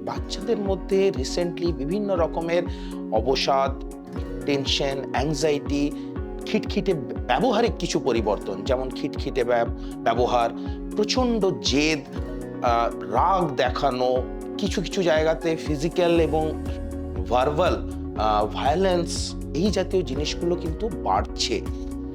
বাচ্চাদের মধ্যে রিসেন্টলি বিভিন্ন রকমের অবসাদ, টেনশন, অ্যাংজাইটি, খিটখিটে ব্যবহারিক কিছু পরিবর্তন, যেমন খিটখিটে ব্যবহার, প্রচণ্ড জেদ, রাগ দেখানো, কিছু কিছু জায়গাতে ফিজিক্যাল এবং ভার্বাল ভায়োলেন্স, এই জাতীয় জিনিসগুলো কিন্তু বাড়ছে।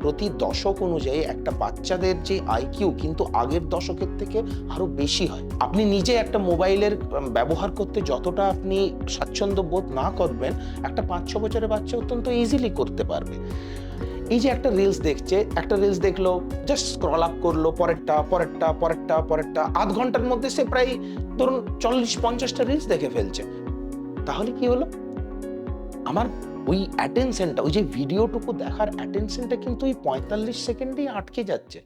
প্রতি দশক অনুযায়ী একটা বাচ্চাদের যে আইকিউ কিন্তু আগের দশকের থেকে আরো বেশি হয়। আপনি নিজে একটা মোবাইলের ব্যবহার করতে যতটা আপনি স্বাচ্ছন্দ্য বোধ না করবেন, একটা 5-6 বছরের বাচ্চা অত্যন্ত ইজিলি করতে পারবে। এই যে একটা রিলস দেখছে, একটা রিলস দেখলো, জাস্ট স্ক্রল আপ করলো, পরেরটা, আধ ঘন্টার মধ্যে সে প্রায় ধরুন 40-50টা রিলস দেখে ফেলছে। তাহলে কি হলো? আমার ওই অ্যাটেনশনটা, ওই যে ভিডিওটুকু দেখার অ্যাটেনশনটা কিন্তু ওই 45 সেকেন্ডেই আটকে যাচ্ছে।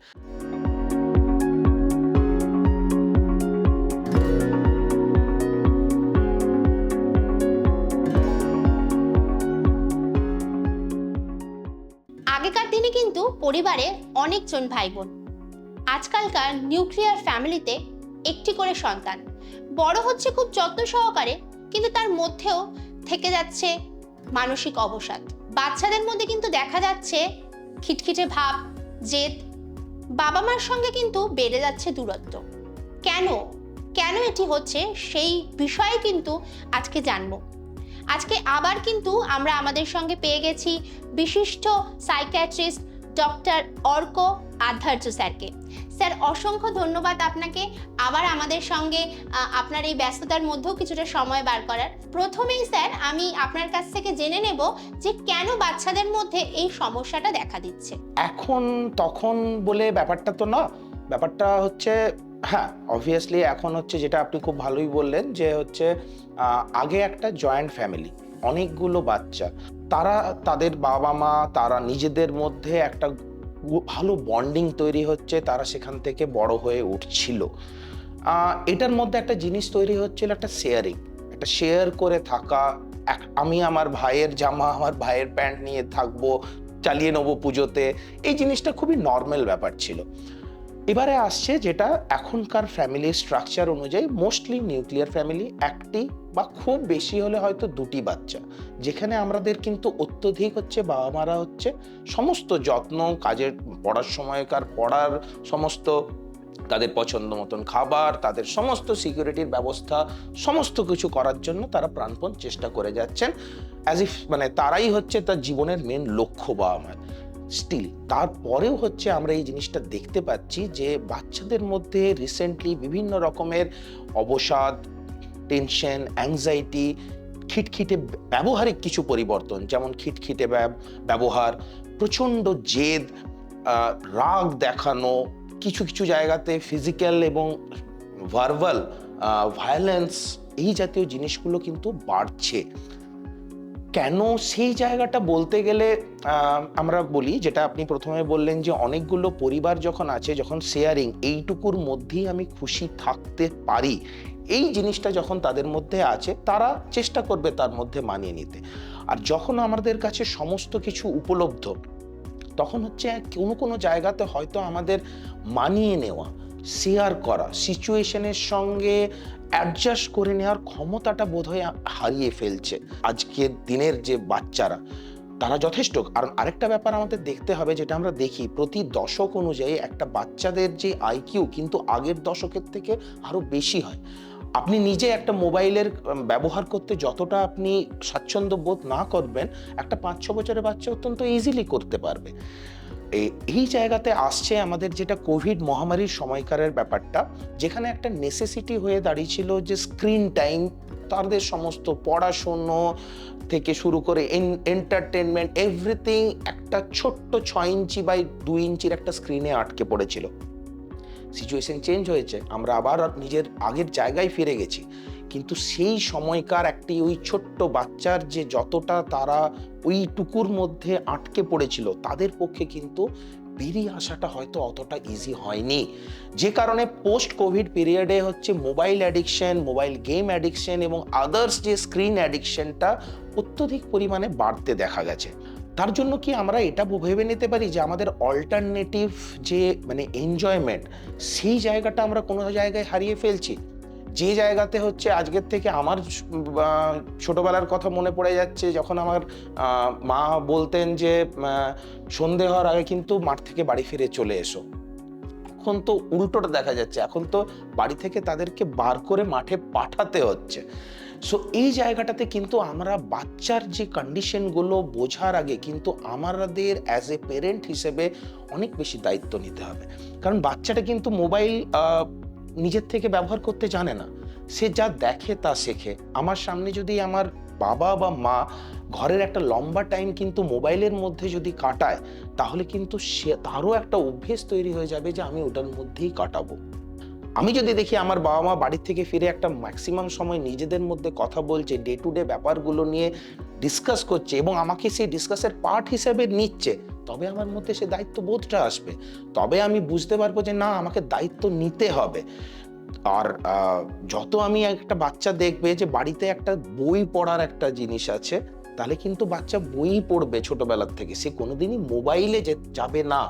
আগেকার দিনে কিন্তু পরিবারে অনেকজন ভাই বোন। আজকালকার নিউক্লিয়ার ফ্যামিলিতে একটি করে সন্তান, বড় হচ্ছে খুব যত্ন সহকারে, কিন্তু তার মধ্যেও থেকে যাচ্ছে মানসিক অবসাদ। বাচ্চাদের মধ্যে কিন্তু দেখা যাচ্ছে খিটখিটে ভাব, জেদ। বাবা মার সঙ্গে কিন্তু বেড়ে যাচ্ছে দূরত্ব। কেন কেন এটি হচ্ছে সেই বিষয়ে কিন্তু আজকে জানবো। আজকে আবার কিন্তু আমরা আমাদের সঙ্গে পেয়ে গেছি বিশিষ্ট সাইকিয়াট্রিস্ট ডক্টর অর্ক আধ্যার্য স্যারকে। স্যার, অসংখ্য ধন্যবাদ আপনাকে আবার আমাদের সঙ্গে আপনার এই ব্যস্ততার মধ্যেও কিছুটা সময় বার করার। প্রথমেই স্যার, আমি আপনার কাছ থেকে জেনে নেব যে কেন বাচ্চাদের মধ্যে এই সমস্যাটা দেখা দিচ্ছে। এখন তখন বলে ব্যাপারটা তো না, ব্যাপারটা হচ্ছে, হ্যাঁ অবভিয়াসলি এখন হচ্ছে যেটা আপনি খুব ভালোই বললেন যে হচ্ছে আগে একটা জয়েন্ট ফ্যামিলি, অনেকগুলো বাচ্চা, তারা তাদের বাবা মা, তারা নিজেদের মধ্যে একটা ভালো বন্ডিং তৈরি হচ্ছে, তারা সেখান থেকে বড় হয়ে উঠছিল। এটার মধ্যে একটা জিনিস তৈরি হচ্ছিল, একটা শেয়ারিং, একটা শেয়ার করে থাকা। আমি আমার ভাইয়ের জামা, আমার ভাইয়ের প্যান্ট নিয়ে থাকবো, চালিয়ে নেবো পুজোতে, এই জিনিসটা খুবই নর্মাল ব্যাপার ছিল। এবারে আসছে যেটা এখনকার ফ্যামিলির স্ট্রাকচার অনুযায়ী, মোস্টলি নিউক্লিয়ার ফ্যামিলি, একটি বা খুব বেশি হলে হয়তো দুটি বাচ্চা, যেখানে আমাদের কিন্তু অত্যধিক হচ্ছে বাবা মারা হচ্ছে সমস্ত যত্ন, কাজের, পড়ার সময়কার পড়ার সমস্ত, তাদের পছন্দ মতন খাবার, তাদের সমস্ত সিকিউরিটির ব্যবস্থা, সমস্ত কিছু করার জন্য তারা প্রাণপণ চেষ্টা করে যাচ্ছেন, অ্যাজ ইফ মানে তারাই হচ্ছে তার জীবনের মেন লক্ষ্য বাবা মার। স্টিল তারপরেও হচ্ছে আমরা এই জিনিসটা দেখতে পাচ্ছি যে বাচ্চাদের মধ্যে রিসেন্টলি বিভিন্ন রকমের অবসাদ, টেনশন, অ্যাংজাইটি, খিটখিটে ব্যবহারিক কিছু পরিবর্তন, যেমন খিটখিটে ব্যবহার, প্রচণ্ড জেদ, রাগ দেখানো, কিছু কিছু জায়গাতে ফিজিক্যাল এবং ভার্বাল ভায়োলেন্স, এই জাতীয় জিনিসগুলো কিন্তু বাড়ছে। কেন সেই জায়গাটা বলতে গেলে আমরা বলি, যেটা আপনি প্রথমে বললেন যে অনেকগুলো পরিবার যখন আছে, যখন শেয়ারিং, এইটুকুর মধ্যেই আমি খুশি থাকতে পারি, এই জিনিসটা যখন তাদের মধ্যে আছে, তারা চেষ্টা করবে তার মধ্যে মানিয়ে নিতে। আর যখন আমাদের কাছে সমস্ত কিছু উপলব্ধ, তখন হচ্ছে কোনো কোনো জায়গাতে হয়তো আমাদের মানিয়ে নেওয়া, শেয়ার করা, সিচুয়েশনের সঙ্গে অ্যাডজাস্ট করে নেওয়ার ক্ষমতাটা বোধহয় হারিয়ে ফেলছে আজকের দিনের যে বাচ্চারা, তারা যথেষ্ট। আর আরেকটা ব্যাপার আমাদের দেখতে হবে, যেটা আমরা দেখি প্রতি দশক অনুযায়ী একটা বাচ্চাদের যে আইকিউ কিন্তু আগের দশকের থেকে আরো বেশি হয়। আপনি নিজে একটা মোবাইলের ব্যবহার করতে যতটা আপনি স্বাচ্ছন্দ্য বোধ না করবেন, একটা 5-6 বছরের বাচ্চা অত্যন্ত ইজিলি করতে পারবে। এই জায়গাতে আসছে আমাদের যেটা কোভিড মহামারীর সময়কারের ব্যাপারটা, যেখানে একটা নেসেসিটি হয়ে দাঁড়িয়েছিল যে স্ক্রিন টাইম, তাদের সমস্ত পড়াশুনো থেকে শুরু করে এন্টারটেনমেন্ট, এভরিথিং একটা ছোট্ট 6 ইঞ্চি বাই 2 ইঞ্চির একটা স্ক্রিনে আটকে পড়েছিল। সিচুয়েশন চেঞ্জ হয়েছে, আমরা আবার নিজের আগের জায়গায় ফিরে গেছি, কিন্তু সেই সময়কার একটি ওই ছোট্ট বাচ্চার যে যতটা তারা ওইটুকুর মধ্যে আটকে পড়েছিল, তাদের পক্ষে কিন্তু বেরিয়ে আসাটা হয়তো অতটা ইজি হয়নি। যে কারণে পোস্ট কোভিড পিরিয়ডে হচ্ছে mobile addiction, mobile game addiction এবং আদার্স যে স্ক্রিন অ্যাডিকশনটা অত্যধিক পরিমাণে বাড়তে দেখা গেছে। তার জন্য কি আমরা এটা ভেবে নিতে পারি যে আমাদের অল্টারনেটিভ যে মানে এনজয়মেন্ট, সেই জায়গাটা আমরা কোনো জায়গায় হারিয়ে ফেলছি? যে জায়গাতে হচ্ছে আজকের থেকে আমার ছোটবেলার কথা মনে পড়ে যাচ্ছে, যখন আমার মা বলতেন যে সন্ধে হওয়ার আগে কিন্তু মাঠ থেকে বাড়ি ফিরে চলে এসো। এখন তো উল্টোটা দেখা যাচ্ছে, এখন তো বাড়ি থেকে তাদেরকে বার করে মাঠে পাঠাতে হচ্ছে। সো এই জায়গাটাতে কিন্তু আমরা বাচ্চার যে কন্ডিশনগুলো বোঝার আগে কিন্তু আমাদের অ্যাজ এ পেরেন্ট হিসেবে অনেক বেশি দায়িত্ব নিতে হবে। কারণ বাচ্চাটা কিন্তু মোবাইল নিজের থেকে ব্যবহার করতে জানে না, সে যা দেখে তা শেখে। আমার সামনে যদি আমার বাবা বা মা ঘরের একটা লম্বা টাইম কিন্তু মোবাইলের মধ্যে যদি কাটায়, তাহলে কিন্তু সে তারও একটা অভ্যেস তৈরি হয়ে যাবে যে আমি ওটার মধ্যেই কাটাবো। আমি যদি দেখি আমার বাবা মা বাড়ি থেকে ফিরে একটা ম্যাক্সিমাম সময় নিজেদের মধ্যে কথা বলছে, ডে টু ডে ব্যাপারগুলো নিয়ে ডিসকাস করছে এবং আমাকে সেই ডিসকাসের পার্ট হিসেবে নিচ্ছে, তবে আমার মধ্যে সে দায়িত্ববোধটা আসবে। তবে আমি বুঝতে পারবো যে না, আমাকে দায়িত্ব নিতে হবে। আর যত আমি একটা বাচ্চা দেখবে যে বাড়িতে একটা বই পড়ার একটা জিনিস আছে, তাহলে কিন্তু বাচ্চা বই পড়বে ছোটবেলার থেকে, সে কোনোদিনই মোবাইলে যাবে না।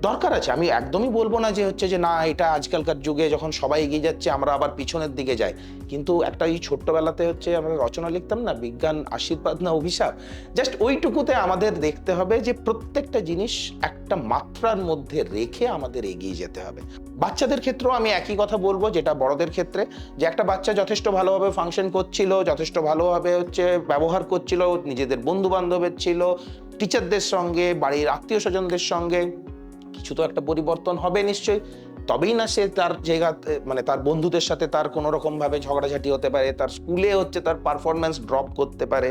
দরকার আছে, আমি একদমই বলবো না যে হচ্ছে যে না, এটা আজকালকার যুগে যখন সবাই এগিয়ে যাচ্ছে আমরা আবার পিছনের দিকে যাই। কিন্তু একটা এই ছোট্টবেলাতে হচ্ছে আমরা রচনা লিখতাম না, বিজ্ঞান আশীর্বাদ না অভিশাপ, জাস্ট ওইটুকুতে আমাদের দেখতে হবে যে প্রত্যেকটা জিনিস একটা মাত্রার মধ্যে রেখে আমাদের এগিয়ে যেতে হবে। বাচ্চাদের ক্ষেত্রেও আমি একই কথা বলবো যেটা বড়দের ক্ষেত্রে, যে একটা বাচ্চা যথেষ্ট ভালোভাবে ফাংশন করছিল, যথেষ্ট ভালোভাবে হচ্ছে ব্যবহার করছিল, নিজেদের বন্ধু বান্ধবের ছিল, টিচারদের সঙ্গে, বাড়ির আত্মীয় স্বজনদের সঙ্গে, কিছু তো একটা পরিবর্তন হবে নিশ্চয়ই, তবেই না সে তার জায়গাতে মানে তার বন্ধুদের সাথে তার কোনো রকম ভাবে ঝগড়াঝাটি হতে পারে, তার স্কুলে হচ্ছে তার পারফরমেন্স ড্রপ করতে পারে,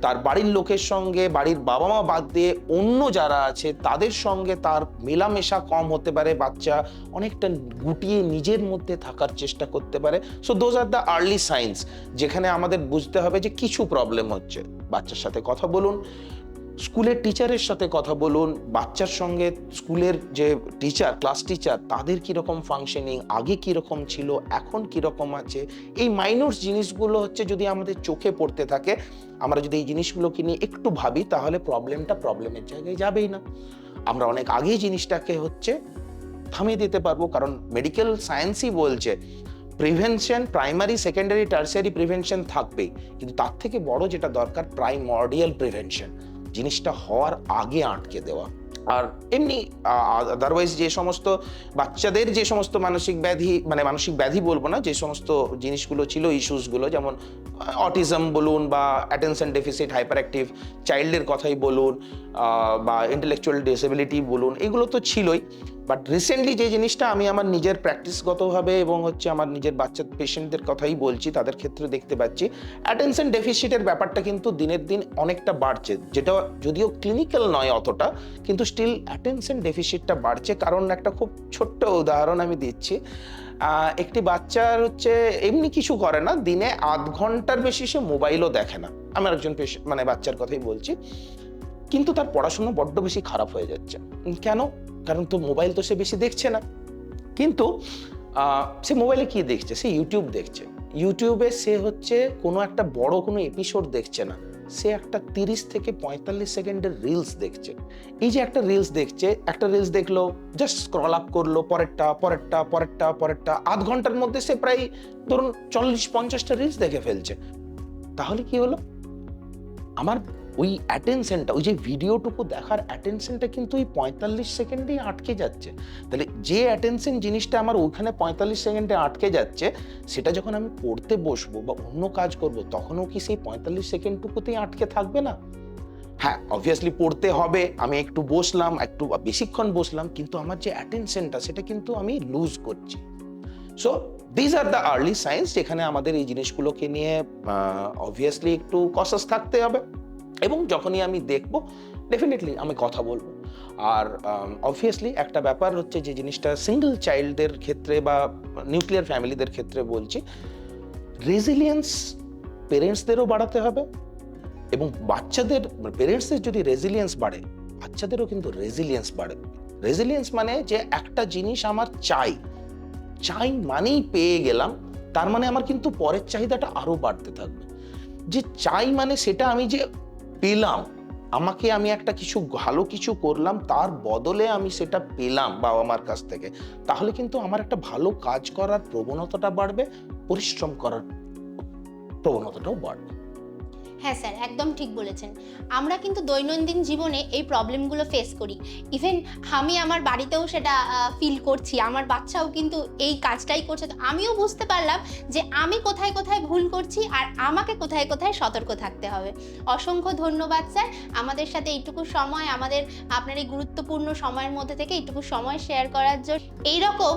তার বাড়ির লোকের সঙ্গে, বাড়ির বাবা মা বাদ দিয়ে অন্য যারা আছে তাদের সঙ্গে তার মেলামেশা কম হতে পারে, বাচ্চা অনেকটা গুটিয়ে নিজের মধ্যে থাকার চেষ্টা করতে পারে। So those are the early science, যেখানে আমাদের বুঝতে হবে যে কিছু প্রবলেম হচ্ছে। বাচ্চার সাথে কথা বলুন, স্কুলের টিচারের সাথে কথা বলুন, বাচ্চার সঙ্গে স্কুলের যে টিচার, ক্লাস টিচার, তাদের কীরকম ফাংশনিং, আগে কীরকম ছিল, এখন কীরকম আছে, এই মাইনর জিনিসগুলো হচ্ছে যদি আমাদের চোখে পড়তে থাকে, আমরা যদি এই জিনিসগুলোকে নিয়ে একটু ভাবি, তাহলে প্রবলেমটা প্রবলেমের জায়গায় যাবেই না। আমরা অনেক আগেই জিনিসটাকে হচ্ছে থামিয়ে দিতে পারবো, কারণ মেডিকেল সায়েন্সই বলছে prevention, primary, secondary, tertiary prevention থাকবেই, কিন্তু তার থেকে বড় যেটা দরকার প্রাইমর্ডিয়াল প্রিভেনশন, জিনিসটা হওয়ার আগে আটকে দেওয়া। আর এমনি আদারওয়াইজ যে সমস্ত বাচ্চাদের যে সমস্ত মানসিক ব্যাধি, মানে মানসিক ব্যাধি বলবো না, যে সমস্ত জিনিসগুলো ছিল, ইস্যুসগুলো, যেমন অটিজম বলুন বা অ্যাটেনশন ডেফিসিট হাইপার অ্যাক্টিভ চাইল্ডের কথাই বলুন, বা ইন্টেলেকচুয়াল ডিসেবিলিটি বলুন, এগুলো তো ছিলই। বাট রিসেন্টলি যে জিনিসটা আমি আমার নিজের প্র্যাকটিসগতভাবে এবং হচ্ছে আমার নিজের বাচ্চা পেশেন্টদের কথাই বলছি, তাদের ক্ষেত্রে দেখতে পাচ্ছি অ্যাটেনশন ডেফিসিটের ব্যাপারটা কিন্তু দিনের দিন অনেকটা বাড়ছে, যেটা যদিও ক্লিনিক্যাল নয় অতটা, কিন্তু স্টিল অ্যাটেনশন ডেফিসিটটা বাড়ছে। কারণ একটা খুব ছোট্ট উদাহরণ আমি দিচ্ছি। একটি বাচ্চার হচ্ছে এমনি কিছু করে না, দিনে 0.5 ঘন্টার বেশি সে মোবাইলও দেখে না, আমার একজন মানে বাচ্চার কথাই বলছি, কিন্তু তার পড়াশোনা বড্ড বেশি খারাপ হয়ে যাচ্ছে। কেন? কারণ তো মোবাইল তো সে বেশি দেখছে না, কিন্তু সে মোবাইলে কি দেখছে? সে ইউটিউব দেখছে। ইউটিউবে সে হচ্ছে কোনো একটা বড় কোনো এপিসোড দেখছে না, সে একটা 30 থেকে 45 সেকেন্ডের রিলস দেখছে। এই যে একটা রিলস দেখছে, একটা রিলস দেখলো, জাস্ট স্ক্রল আপ করলো, পরেরটা পরেরটা পরেরটা পরেরটা, 0.5 ঘন্টার মধ্যে সে প্রায় ধরুন 40-50টা রিলস দেখে ফেলছে। তাহলে কি হলো? আমার ওই অ্যাটেনশনটা, ওই যে ভিডিওটুকু দেখার অ্যাটেনশনটা কিন্তু ওই 45 সেকেন্ডেই আটকে যাচ্ছে। তাহলে যে অ্যাটেনশন জিনিসটা আমার ওইখানে 45 সেকেন্ডে আটকে যাচ্ছে, সেটা যখন আমি পড়তে বসবো বা অন্য কাজ করব, তখনও কি সেই 45 সেকেন্ডটুকুতেই আটকে থাকবে না? হ্যাঁ, অবভিয়াসলি পড়তে হবে, আমি একটু বসলাম, একটু বেশিক্ষণ বসলাম, কিন্তু আমার যে অ্যাটেনশনটা সেটা কিন্তু আমি লুজ করছি। So these are the early science, যেখানে আমাদের এই জিনিসগুলোকে নিয়ে অবভিয়াসলি একটু কশাস থাকতে হবে, এবং যখনই আমি দেখবো ডেফিনেটলি আমি কথা বলবো। আর অবভিয়াসলি একটা ব্যাপার হচ্ছে যে জিনিসটা সিঙ্গেল চাইল্ডদের ক্ষেত্রে বা নিউক্লিয়ার ফ্যামিলিদের ক্ষেত্রে বলছি, রেজিলিয়েন্স পেরেন্টসদেরও বাড়াতে হবে, এবং বাচ্চাদের, পেরেন্টসদের যদি রেজিলিয়েন্স বাড়ে, বাচ্চাদেরও কিন্তু রেজিলিয়েন্স বাড়ে। রেজিলিয়েন্স মানে যে একটা জিনিস আমার চাই মানেই পেয়ে গেলাম, তার মানে আমার কিন্তু পরের চাহিদাটা আরো বাড়তে থাকবে। যে চাই মানে সেটা আমি যে পেলাম, আমি একটা কিছু ভালো কিছু করলাম, তার বদলে আমি সেটা পেলাম বাবা মার কাছ থেকে, তাহলে কিন্তু আমার একটা ভালো কাজ করার প্রবণতাটা বাড়বে, পরিশ্রম করার প্রবণতাটাও বাড়বে। হ্যাঁ স্যার, একদম ঠিক বলেছেন। আমরা কিন্তু দৈনন্দিন জীবনে এই প্রবলেমগুলো ফেস করি। ইভেন আমি আমার বাড়িতেও সেটা ফিল করছি। আমার বাচ্চাও কিন্তু এই কাজটাই করছে। তো আমিও বুঝতে পারলাম যে আমি কোথায় কোথায় ভুল করছি আর আমাকে কোথায় কোথায় সতর্ক থাকতে হবে। অসংখ্য ধন্যবাদ স্যার, আমাদের সাথে এইটুকু সময়, আপনার এই গুরুত্বপূর্ণ সময়ের মধ্যে থেকে এইটুকু সময় শেয়ার করার জন্য। এইরকম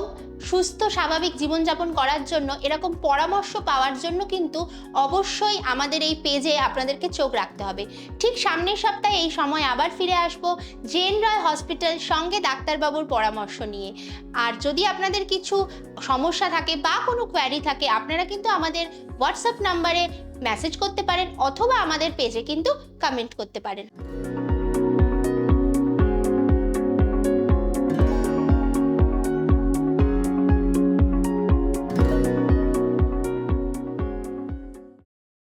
সুস্থ স্বাভাবিক জীবনযাপন করার জন্য, এরকম পরামর্শ পাওয়ার জন্য কিন্তু অবশ্যই আমাদের এই পেজে আপনাদেরকে চোখ রাখতে হবে। ঠিক সামনের সপ্তাহে এই সময় আবার ফিরে আসবো জেন রয় হসপিটাল, সঙ্গে ডাক্তারবাবুর পরামর্শ নিয়ে। আর যদি আপনাদের কিছু সমস্যা থাকে বা কোনো কোয়ারি থাকে, আপনারা কিন্তু আমাদের হোয়াটসঅ্যাপ নাম্বারে মেসেজ করতে পারেন অথবা আমাদের পেজে কিন্তু কমেন্ট করতে পারেন।